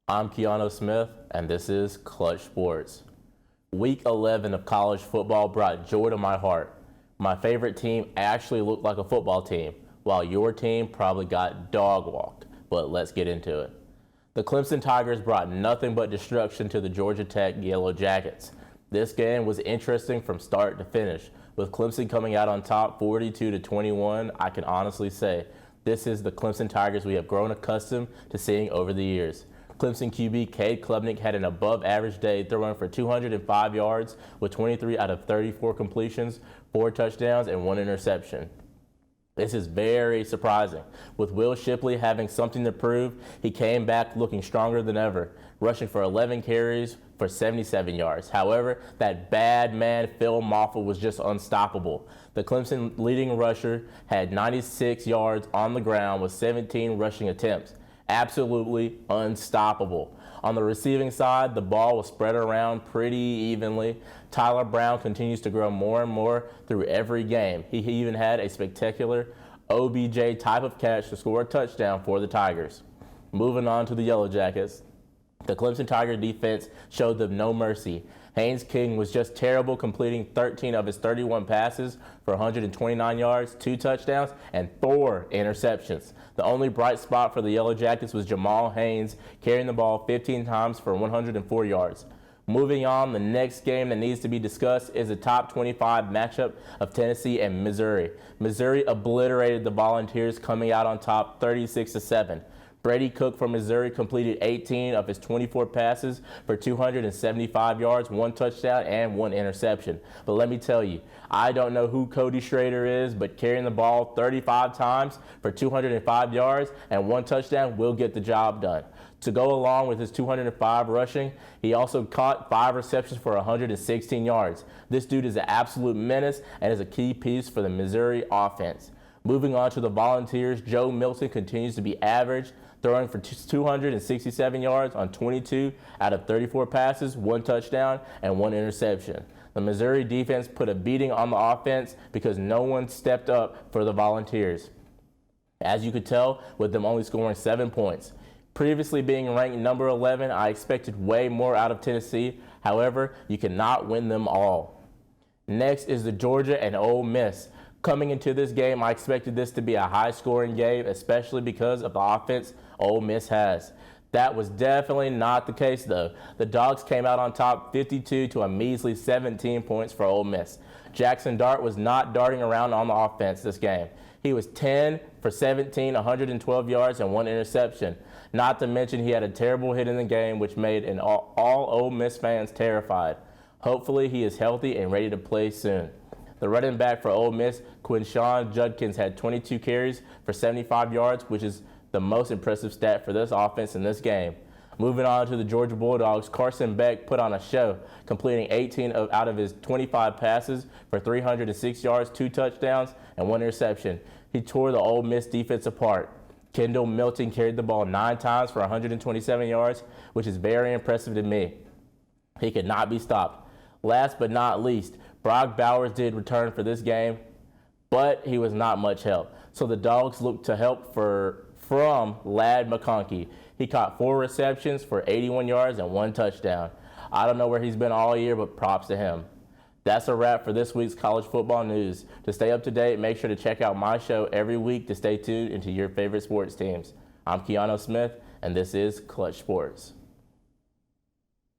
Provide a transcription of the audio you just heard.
I'm Keano Smith, and this is Clutch Sports. Week 11 of college football brought joy to my heart. My favorite team actually looked like a football team, while your team probably got dog-walked. But let's get into it. The Clemson Tigers brought nothing but destruction to the Georgia Tech Yellow Jackets. This game was interesting from start to finish. With Clemson coming out on top 42-21, I can honestly say this is the Clemson Tigers we have grown accustomed to seeing over the years. Clemson QB Cade Klubnik had an above-average day, throwing for 205 yards with 23 out of 34 completions, 4 touchdowns, and 1 interception. This is very surprising. With Will Shipley having something to prove, he came back looking stronger than ever, rushing for 11 carries for 77 yards. However, that bad man Phil Mafah was just unstoppable. The Clemson leading rusher had 96 yards on the ground with 17 rushing attempts. Absolutely unstoppable. On the receiving side, the ball was spread around pretty evenly. Tyler Brown continues to grow more and more through every game. He even had a spectacular OBJ type of catch to score a touchdown for the Tigers. Moving on to the Yellow Jackets. The Clemson Tiger defense showed them no mercy. Haynes King was just terrible, completing 13 of his 31 passes for 129 yards, 2 touchdowns, and 4 interceptions. The only bright spot for the Yellow Jackets was Jamal Haynes, carrying the ball 15 times for 104 yards. Moving on, the next game that needs to be discussed is the top 25 matchup of Tennessee and Missouri. Missouri obliterated the Volunteers, coming out on top 36-7. Brady Cook from Missouri completed 18 of his 24 passes for 275 yards, 1 touchdown, and 1 interception. But let me tell you, I don't know who Cody Schrader is, but carrying the ball 35 times for 205 yards and 1 touchdown will get the job done. To go along with his 205 rushing, he also caught 5 receptions for 116 yards. This dude is an absolute menace and is a key piece for the Missouri offense. Moving on to the Volunteers, Joe Milton continues to be average, throwing for 267 yards on 22 out of 34 passes, 1 touchdown, and 1 interception. The Missouri defense put a beating on the offense because no one stepped up for the Volunteers. As you could tell, with them only scoring 7 points. Previously being ranked number 11, I expected way more out of Tennessee. However, you cannot win them all. Next is the Georgia and Ole Miss. Coming into this game, I expected this to be a high-scoring game, especially because of the offense Ole Miss has. That was definitely not the case, though. The Dogs came out on top 52 to a measly 17 points for Ole Miss. Jackson Dart was not darting around on the offense this game. He was 10 for 17, 112 yards, and 1 interception. Not to mention he had a terrible hit in the game, which made all Ole Miss fans terrified. Hopefully he is healthy and ready to play soon. The running back for Ole Miss, Quinshawn Judkins, had 22 carries for 75 yards, which is the most impressive stat for this offense in this game. Moving on to the Georgia Bulldogs, Carson Beck put on a show, completing 18 out of his 25 passes for 306 yards, 2 touchdowns, and 1 interception. He tore the Ole Miss defense apart. Kendall Milton carried the ball 9 times for 127 yards, which is very impressive to me. He could not be stopped. Last but not least, Brock Bowers did return for this game, but he was not much help. So the Dogs looked to help from Ladd McConkey. He caught 4 receptions for 81 yards and 1 touchdown. I don't know where he's been all year, but props to him. That's a wrap for this week's college football news. To stay up to date, make sure to check out my show every week to stay tuned into your favorite sports teams. I'm Keano Smith, and this is Clutch Sports.